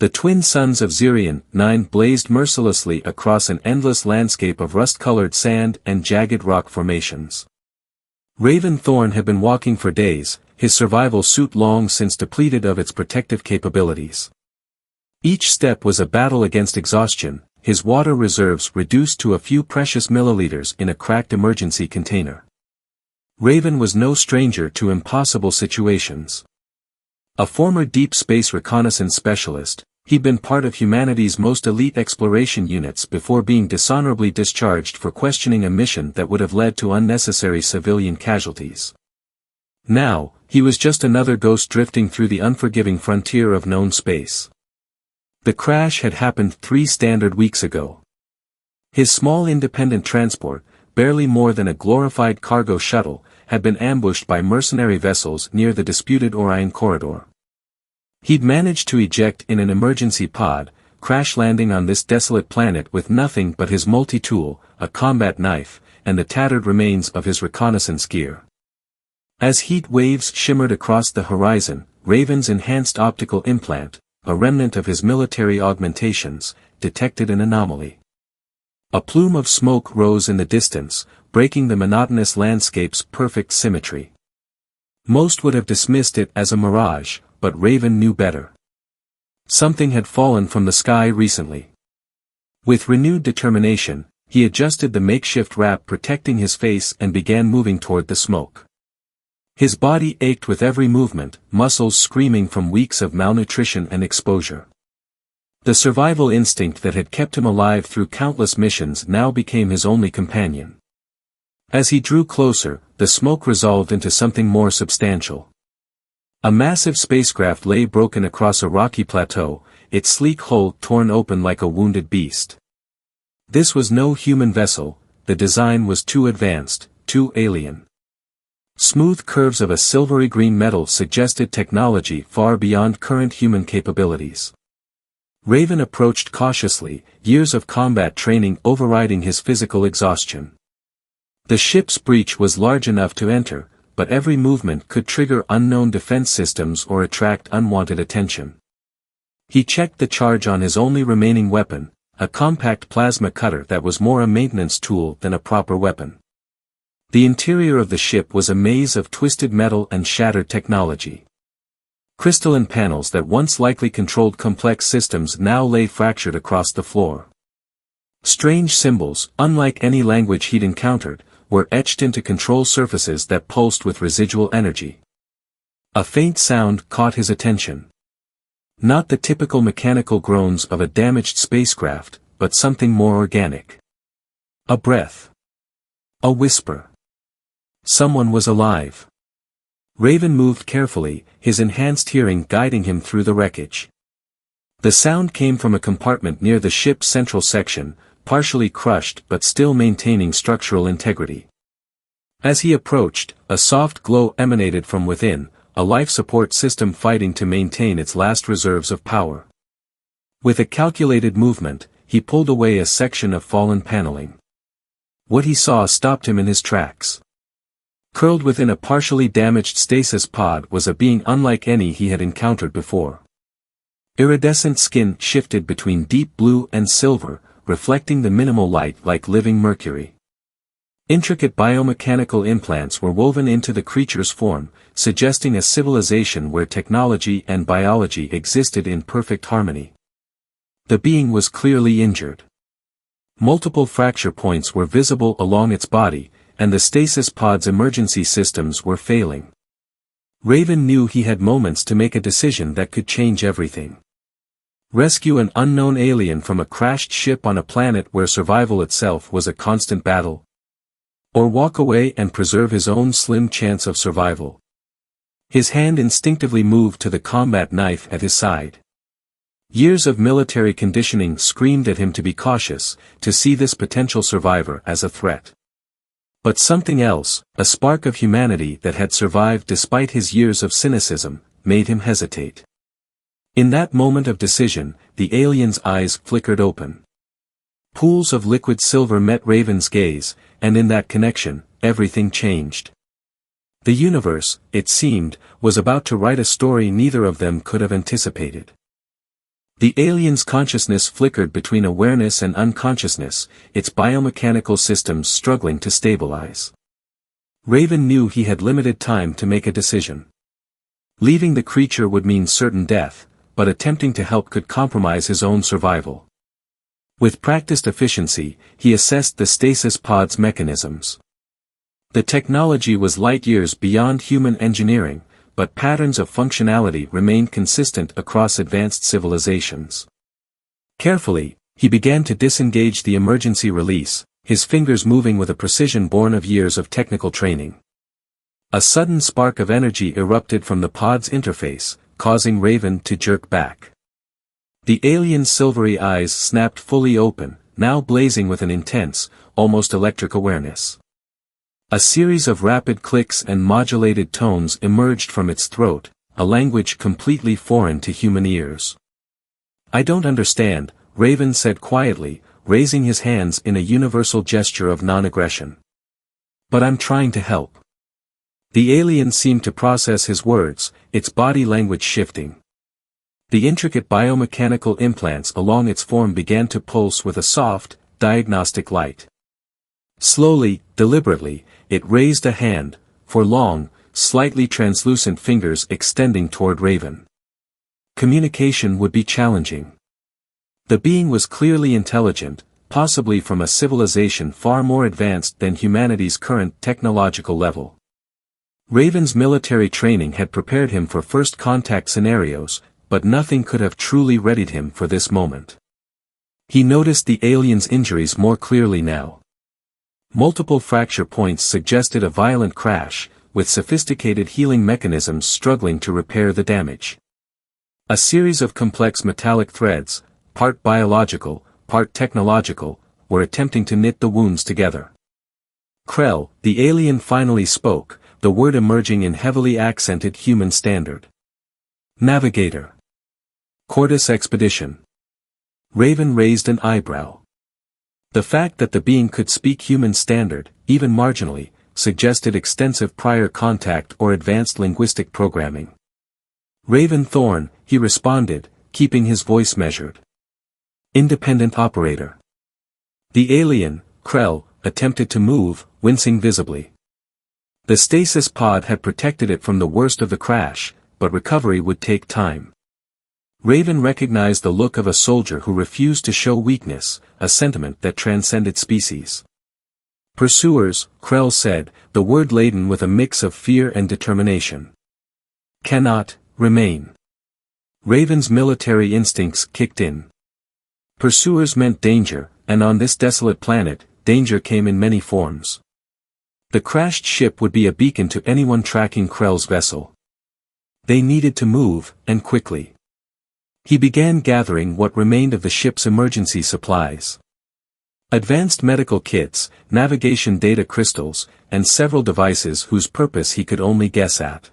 The twin suns of Zirion 9 blazed mercilessly across an endless landscape of rust-colored sand and jagged rock formations. Raven Thorn had been walking for days, his survival suit long since depleted of its protective capabilities. Each step was a battle against exhaustion, his water reserves reduced to a few precious milliliters in a cracked emergency container. Raven was no stranger to impossible situations. A former deep space reconnaissance specialist, he'd been part of humanity's most elite exploration units before being dishonorably discharged for questioning a mission that would have led to unnecessary civilian casualties. Now, he was just another ghost drifting through the unforgiving frontier of known space. The crash had happened 3 standard weeks ago. His small independent transport, barely more than a glorified cargo shuttle, had been ambushed by mercenary vessels near the disputed Orion corridor. He'd managed to eject in an emergency pod, crash-landing on this desolate planet with nothing but his multi-tool, a combat knife, and the tattered remains of his reconnaissance gear. As heat waves shimmered across the horizon, Raven's enhanced optical implant, a remnant of his military augmentations, detected an anomaly. A plume of smoke rose in the distance, breaking the monotonous landscape's perfect symmetry. Most would have dismissed it as a mirage, but Raven knew better. Something had fallen from the sky recently. With renewed determination, he adjusted the makeshift wrap protecting his face and began moving toward the smoke. His body ached with every movement, muscles screaming from weeks of malnutrition and exposure. The survival instinct that had kept him alive through countless missions now became his only companion. As he drew closer, the smoke resolved into something more substantial. A massive spacecraft lay broken across a rocky plateau, its sleek hull torn open like a wounded beast. This was no human vessel, the design was too advanced, too alien. Smooth curves of a silvery green metal suggested technology far beyond current human capabilities. Raven approached cautiously, years of combat training overriding his physical exhaustion. The ship's breach was large enough to enter, but every movement could trigger unknown defense systems or attract unwanted attention. He checked the charge on his only remaining weapon, a compact plasma cutter that was more a maintenance tool than a proper weapon. The interior of the ship was a maze of twisted metal and shattered technology. Crystalline panels that once likely controlled complex systems now lay fractured across the floor. Strange symbols, unlike any language he'd encountered, were etched into control surfaces that pulsed with residual energy. A faint sound caught his attention. Not the typical mechanical groans of a damaged spacecraft, but something more organic. A breath. A whisper. Someone was alive. Raven moved carefully, his enhanced hearing guiding him through the wreckage. The sound came from a compartment near the ship's central section, partially crushed but still maintaining structural integrity. As he approached, a soft glow emanated from within, a life support system fighting to maintain its last reserves of power. With a calculated movement, he pulled away a section of fallen paneling. What he saw stopped him in his tracks. Curled within a partially damaged stasis pod was a being unlike any he had encountered before. Iridescent skin shifted between deep blue and silver, reflecting the minimal light like living mercury. Intricate biomechanical implants were woven into the creature's form, suggesting a civilization where technology and biology existed in perfect harmony. The being was clearly injured. Multiple fracture points were visible along its body, and the stasis pod's emergency systems were failing. Raven knew he had moments to make a decision that could change everything. Rescue an unknown alien from a crashed ship on a planet where survival itself was a constant battle. Or walk away and preserve his own slim chance of survival. His hand instinctively moved to the combat knife at his side. Years of military conditioning screamed at him to be cautious, to see this potential survivor as a threat. But something else, a spark of humanity that had survived despite his years of cynicism, made him hesitate. In that moment of decision, the alien's eyes flickered open. Pools of liquid silver met Raven's gaze, and in that connection, everything changed. The universe, it seemed, was about to write a story neither of them could have anticipated. The alien's consciousness flickered between awareness and unconsciousness, its biomechanical systems struggling to stabilize. Raven knew he had limited time to make a decision. Leaving the creature would mean certain death, but attempting to help could compromise his own survival. With practiced efficiency, he assessed the stasis pod's mechanisms. The technology was light years beyond human engineering, but patterns of functionality remained consistent across advanced civilizations. Carefully, he began to disengage the emergency release, his fingers moving with a precision born of years of technical training. A sudden spark of energy erupted from the pod's interface, causing Raven to jerk back. The alien's silvery eyes snapped fully open, now blazing with an intense, almost electric awareness. A series of rapid clicks and modulated tones emerged from its throat, a language completely foreign to human ears. "I don't understand," Raven said quietly, raising his hands in a universal gesture of non-aggression. "But I'm trying to help." The alien seemed to process his words, its body language shifting. The intricate biomechanical implants along its form began to pulse with a soft, diagnostic light. Slowly, deliberately, it raised a hand, for long, slightly translucent fingers extending toward Raven. Communication would be challenging. The being was clearly intelligent, possibly from a civilization far more advanced than humanity's current technological level. Raven's military training had prepared him for first contact scenarios, but nothing could have truly readied him for this moment. He noticed the alien's injuries more clearly now. Multiple fracture points suggested a violent crash, with sophisticated healing mechanisms struggling to repair the damage. A series of complex metallic threads, part biological, part technological, were attempting to knit the wounds together. "Krell," the alien finally spoke, the word emerging in heavily accented human standard. "Navigator. Cordis Expedition." Raven raised an eyebrow. The fact that the being could speak human standard, even marginally, suggested extensive prior contact or advanced linguistic programming. "Raven Thorn," he responded, keeping his voice measured. "Independent operator." The alien, Krell, attempted to move, wincing visibly. The stasis pod had protected it from the worst of the crash, but recovery would take time. Raven recognized the look of a soldier who refused to show weakness, a sentiment that transcended species. "Pursuers," Krell said, the word laden with a mix of fear and determination. "Cannot remain." Raven's military instincts kicked in. Pursuers meant danger, and on this desolate planet, danger came in many forms. The crashed ship would be a beacon to anyone tracking Krell's vessel. They needed to move, and quickly. He began gathering what remained of the ship's emergency supplies. Advanced medical kits, navigation data crystals, and several devices whose purpose he could only guess at.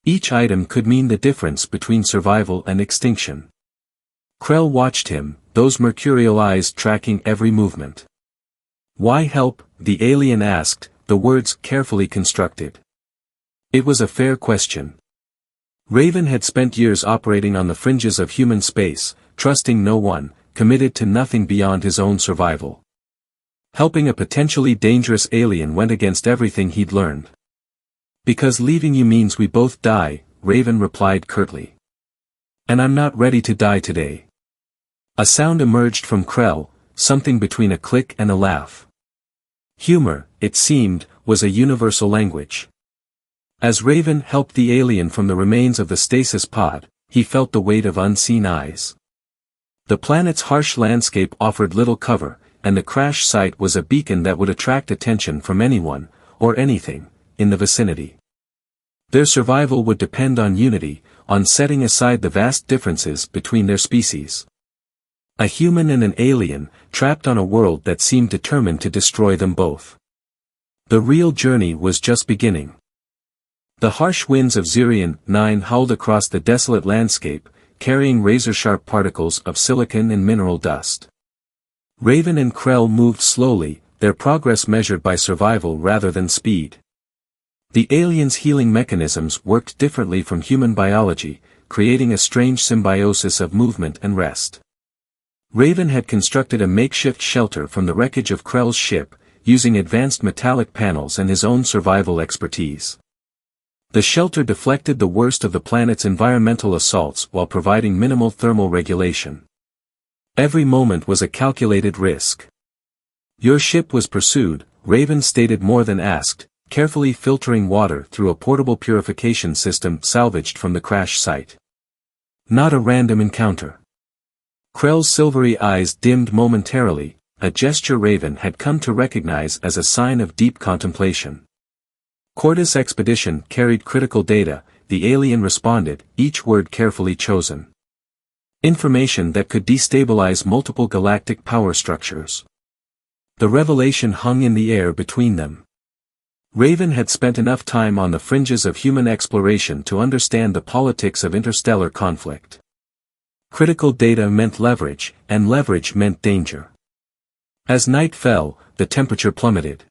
Each item could mean the difference between survival and extinction. Krell watched him, those mercurial eyes tracking every movement. "Why help?" the alien asked, the words carefully constructed. It was a fair question. Raven had spent years operating on the fringes of human space, trusting no one, committed to nothing beyond his own survival. Helping a potentially dangerous alien went against everything he'd learned. "Because leaving you means we both die," Raven replied curtly. "And I'm not ready to die today." A sound emerged from Krell, something between a click and a laugh. Humor, it seemed, was a universal language. As Raven helped the alien from the remains of the stasis pod, he felt the weight of unseen eyes. The planet's harsh landscape offered little cover, and the crash site was a beacon that would attract attention from anyone, or anything, in the vicinity. Their survival would depend on unity, on setting aside the vast differences between their species. A human and an alien, trapped on a world that seemed determined to destroy them both. The real journey was just beginning. The harsh winds of Zirion 9 howled across the desolate landscape, carrying razor-sharp particles of silicon and mineral dust. Raven and Krell moved slowly, their progress measured by survival rather than speed. The aliens' healing mechanisms worked differently from human biology, creating a strange symbiosis of movement and rest. Raven had constructed a makeshift shelter from the wreckage of Krell's ship, using advanced metallic panels and his own survival expertise. The shelter deflected the worst of the planet's environmental assaults while providing minimal thermal regulation. Every moment was a calculated risk. "Your ship was pursued," Raven stated more than asked, carefully filtering water through a portable purification system salvaged from the crash site. "Not a random encounter." Krell's silvery eyes dimmed momentarily, a gesture Raven had come to recognize as a sign of deep contemplation. "Cordis expedition carried critical data," the alien responded, each word carefully chosen. "Information that could destabilize multiple galactic power structures." The revelation hung in the air between them. Raven had spent enough time on the fringes of human exploration to understand the politics of interstellar conflict. Critical data meant leverage, and leverage meant danger. As night fell, the temperature plummeted.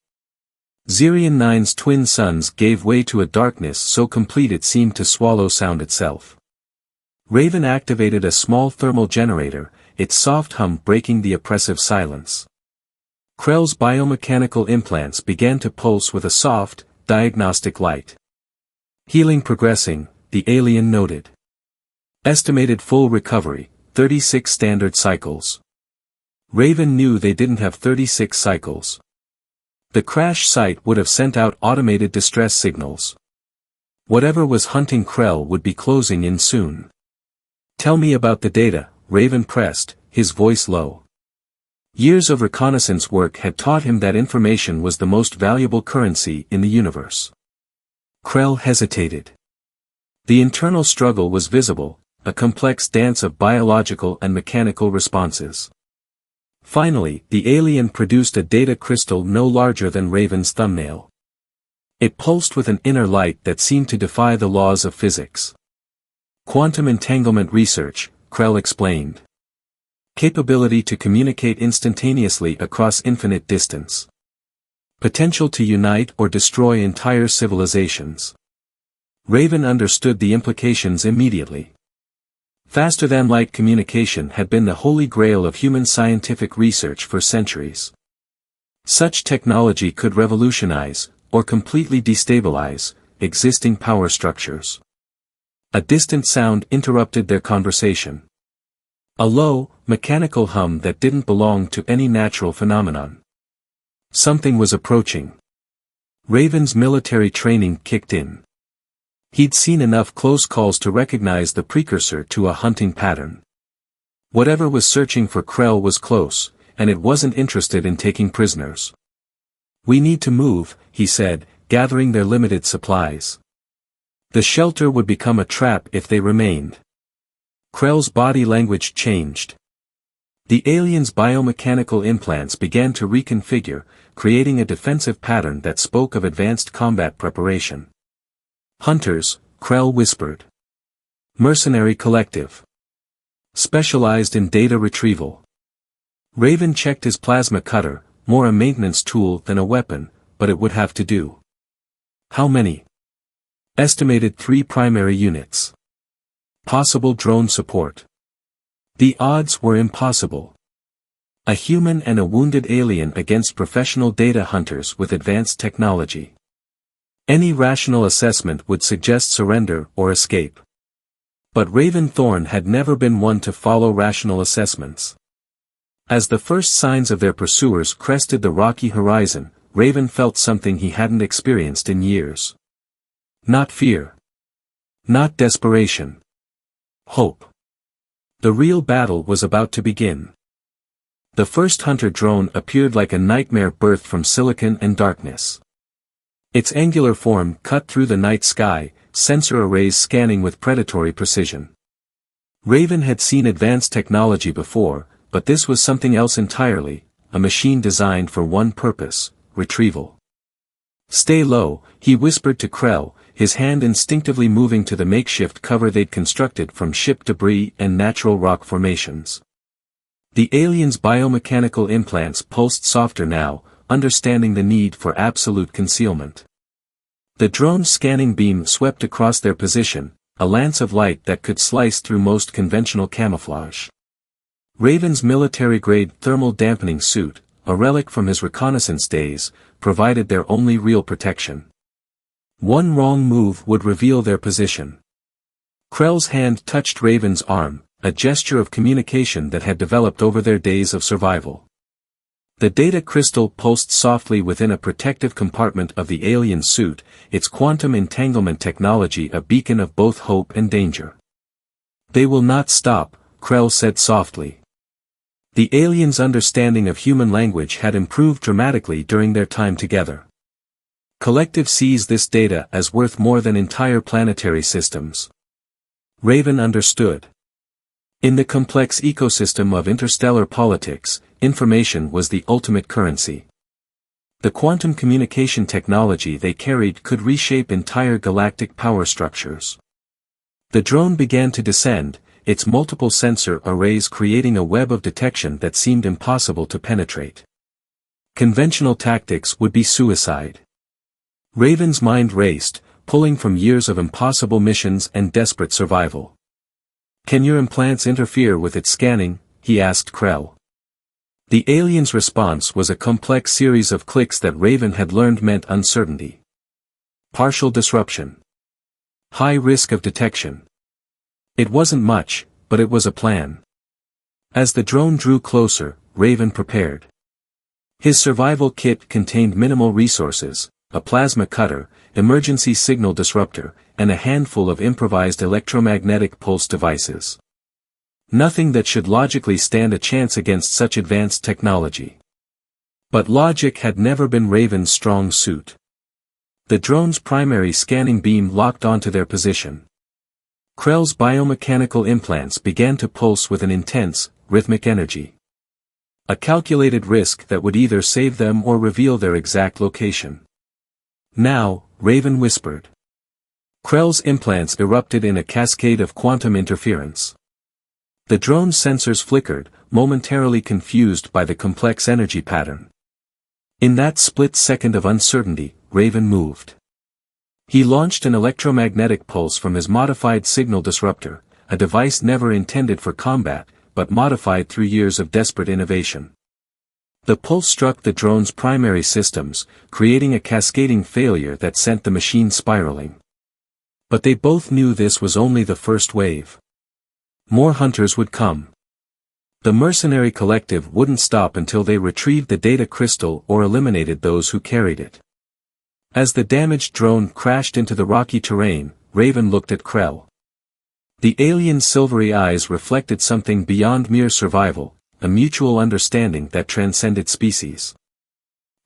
Zirion 9's twin suns gave way to a darkness so complete it seemed to swallow sound itself. Raven activated a small thermal generator, its soft hum breaking the oppressive silence. Krell's biomechanical implants began to pulse with a soft, diagnostic light. "Healing progressing," the alien noted. Estimated full recovery, 36 standard cycles. Raven knew they didn't have 36 cycles. The crash site would have sent out automated distress signals. Whatever was hunting Krell would be closing in soon. "Tell me about the data," Raven pressed, his voice low. Years of reconnaissance work had taught him that information was the most valuable currency in the universe. Krell hesitated. The internal struggle was visible, a complex dance of biological and mechanical responses. Finally, the alien produced a data crystal no larger than Raven's thumbnail. It pulsed with an inner light that seemed to defy the laws of physics. "Quantum entanglement research," Krell explained. "Capability to communicate instantaneously across infinite distance. Potential to unite or destroy entire civilizations." Raven understood the implications immediately. Faster-than-light communication had been the holy grail of human scientific research for centuries. Such technology could revolutionize, or completely destabilize, existing power structures. A distant sound interrupted their conversation. A low, mechanical hum that didn't belong to any natural phenomenon. Something was approaching. Raven's military training kicked in. He'd seen enough close calls to recognize the precursor to a hunting pattern. Whatever was searching for Krell was close, and it wasn't interested in taking prisoners. "We need to move," he said, gathering their limited supplies. The shelter would become a trap if they remained. Krell's body language changed. The alien's biomechanical implants began to reconfigure, creating a defensive pattern that spoke of advanced combat preparation. "Hunters," Krell whispered. "Mercenary collective. Specialized in data retrieval." Raven checked his plasma cutter, more a maintenance tool than a weapon, but it would have to do. "How many?" "Estimated 3 primary units. Possible drone support." The odds were impossible. A human and a wounded alien against professional data hunters with advanced technology. Any rational assessment would suggest surrender or escape. But Raven Thorn had never been one to follow rational assessments. As the first signs of their pursuers crested the rocky horizon, Raven felt something he hadn't experienced in years. Not fear. Not desperation. Hope. The real battle was about to begin. The first hunter drone appeared like a nightmare birthed from silicon and darkness. Its angular form cut through the night sky, sensor arrays scanning with predatory precision. Raven had seen advanced technology before, but this was something else entirely, a machine designed for one purpose, retrieval. "Stay low," he whispered to Krell, his hand instinctively moving to the makeshift cover they'd constructed from ship debris and natural rock formations. The alien's biomechanical implants pulsed softer now, understanding the need for absolute concealment. The drone's scanning beam swept across their position, a lance of light that could slice through most conventional camouflage. Raven's military-grade thermal dampening suit, a relic from his reconnaissance days, provided their only real protection. One wrong move would reveal their position. Krell's hand touched Raven's arm, a gesture of communication that had developed over their days of survival. The data crystal pulsed softly within a protective compartment of the alien suit, its quantum entanglement technology a beacon of both hope and danger. "They will not stop," Krell said softly. The aliens' understanding of human language had improved dramatically during their time together. Collective sees this data as worth more than entire planetary systems. Raven understood. In the complex ecosystem of interstellar politics, information was the ultimate currency. The quantum communication technology they carried could reshape entire galactic power structures. The drone began to descend, its multiple sensor arrays creating a web of detection that seemed impossible to penetrate. Conventional tactics would be suicide. Raven's mind raced, pulling from years of impossible missions and desperate survival. "Can your implants interfere with its scanning?" he asked Krell. The alien's response was a complex series of clicks that Raven had learned meant uncertainty. Partial disruption. High risk of detection. It wasn't much, but it was a plan. As the drone drew closer, Raven prepared. His survival kit contained minimal resources, a plasma cutter, emergency signal disruptor, and a handful of improvised electromagnetic pulse devices. Nothing that should logically stand a chance against such advanced technology. But logic had never been Raven's strong suit. The drone's primary scanning beam locked onto their position. Krell's biomechanical implants began to pulse with an intense, rhythmic energy. A calculated risk that would either save them or reveal their exact location. "Now," Raven whispered. Krell's implants erupted in a cascade of quantum interference. The drone's sensors flickered, momentarily confused by the complex energy pattern. In that split second of uncertainty, Raven moved. He launched an electromagnetic pulse from his modified signal disruptor, a device never intended for combat, but modified through years of desperate innovation. The pulse struck the drone's primary systems, creating a cascading failure that sent the machine spiraling. But they both knew this was only the first wave. More hunters would come. The mercenary collective wouldn't stop until they retrieved the data crystal or eliminated those who carried it. As the damaged drone crashed into the rocky terrain, Raven looked at Krell. The alien's silvery eyes reflected something beyond mere survival, a mutual understanding that transcended species.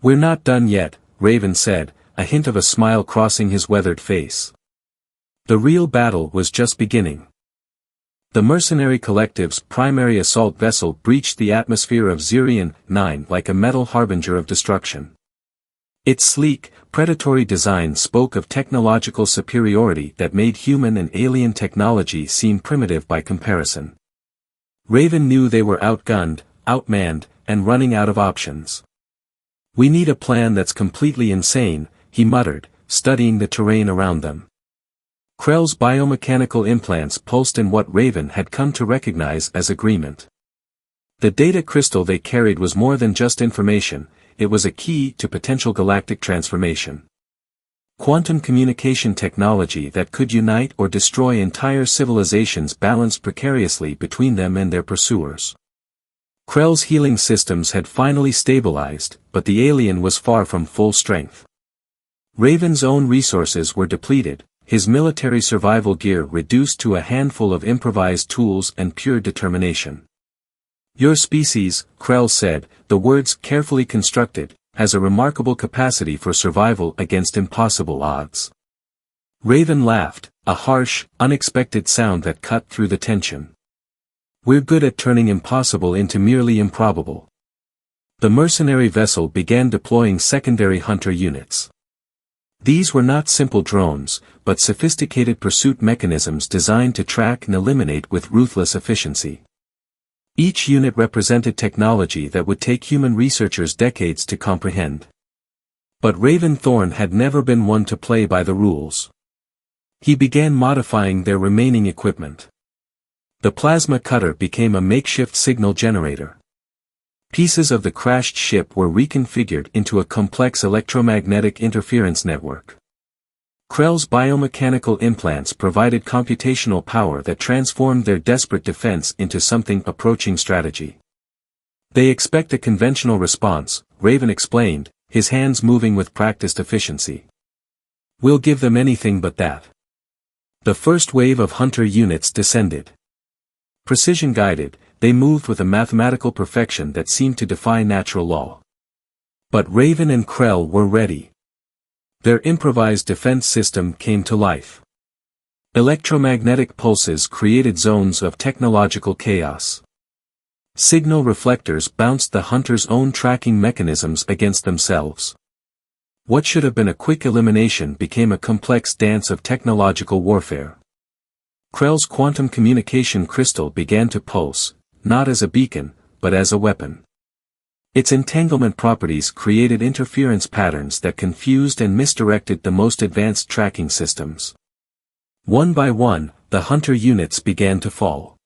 "We're not done yet," Raven said, a hint of a smile crossing his weathered face. The real battle was just beginning. The mercenary collective's primary assault vessel breached the atmosphere of Zirion 9 like a metal harbinger of destruction. Its sleek, predatory design spoke of technological superiority that made human and alien technology seem primitive by comparison. Raven knew they were outgunned, outmanned, and running out of options. "We need a plan that's completely insane," he muttered, studying the terrain around them. Krell's biomechanical implants pulsed in what Raven had come to recognize as agreement. The data crystal they carried was more than just information, it was a key to potential galactic transformation. Quantum communication technology that could unite or destroy entire civilizations balanced precariously between them and their pursuers. Krell's healing systems had finally stabilized, but the alien was far from full strength. Raven's own resources were depleted, his military survival gear reduced to a handful of improvised tools and pure determination. "Your species," Krell said, the words carefully constructed, "has a remarkable capacity for survival against impossible odds." Raven laughed, a harsh, unexpected sound that cut through the tension. "We're good at turning impossible into merely improbable." The mercenary vessel began deploying secondary hunter units. These were not simple drones, but sophisticated pursuit mechanisms designed to track and eliminate with ruthless efficiency. Each unit represented technology that would take human researchers decades to comprehend. But Raven Thorn had never been one to play by the rules. He began modifying their remaining equipment. The plasma cutter became a makeshift signal generator. Pieces of the crashed ship were reconfigured into a complex electromagnetic interference network. Krell's biomechanical implants provided computational power that transformed their desperate defense into something approaching strategy. They expect a conventional response, Raven explained, his hands moving with practiced efficiency. We'll give them anything but that. The first wave of hunter units descended. Precision-guided, they moved with a mathematical perfection that seemed to defy natural law. But Raven and Krell were ready. Their improvised defense system came to life. Electromagnetic pulses created zones of technological chaos. Signal reflectors bounced the hunters' own tracking mechanisms against themselves. What should have been a quick elimination became a complex dance of technological warfare. Krell's quantum communication crystal began to pulse, not as a beacon, but as a weapon. Its entanglement properties created interference patterns that confused and misdirected the most advanced tracking systems. One by one, the hunter units began to fall.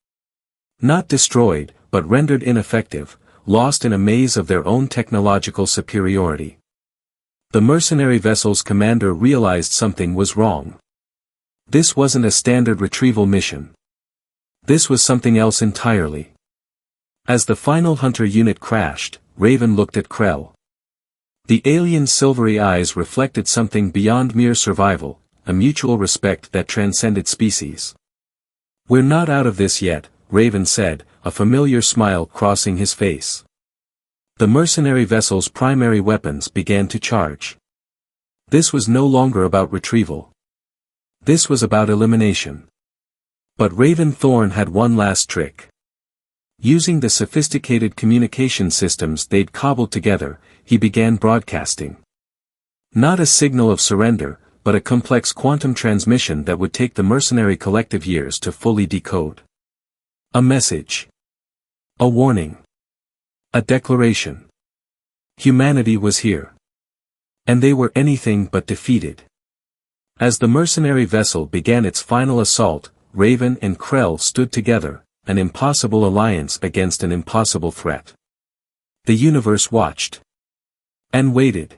Not destroyed, but rendered ineffective, lost in a maze of their own technological superiority. The mercenary vessel's commander realized something was wrong. This wasn't a standard retrieval mission. This was something else entirely. As the final hunter unit crashed, Raven looked at Krell. The alien's silvery eyes reflected something beyond mere survival, a mutual respect that transcended species. We're not out of this yet, Raven said, a familiar smile crossing his face. The mercenary vessel's primary weapons began to charge. This was no longer about retrieval. This was about elimination. But Raven Thorn had one last trick. Using the sophisticated communication systems they'd cobbled together, he began broadcasting. Not a signal of surrender, but a complex quantum transmission that would take the mercenary collective years to fully decode. A message. A warning. A declaration. Humanity was here. And they were anything but defeated. As the mercenary vessel began its final assault, Raven and Krell stood together, an impossible alliance against an impossible threat. The universe watched. And waited.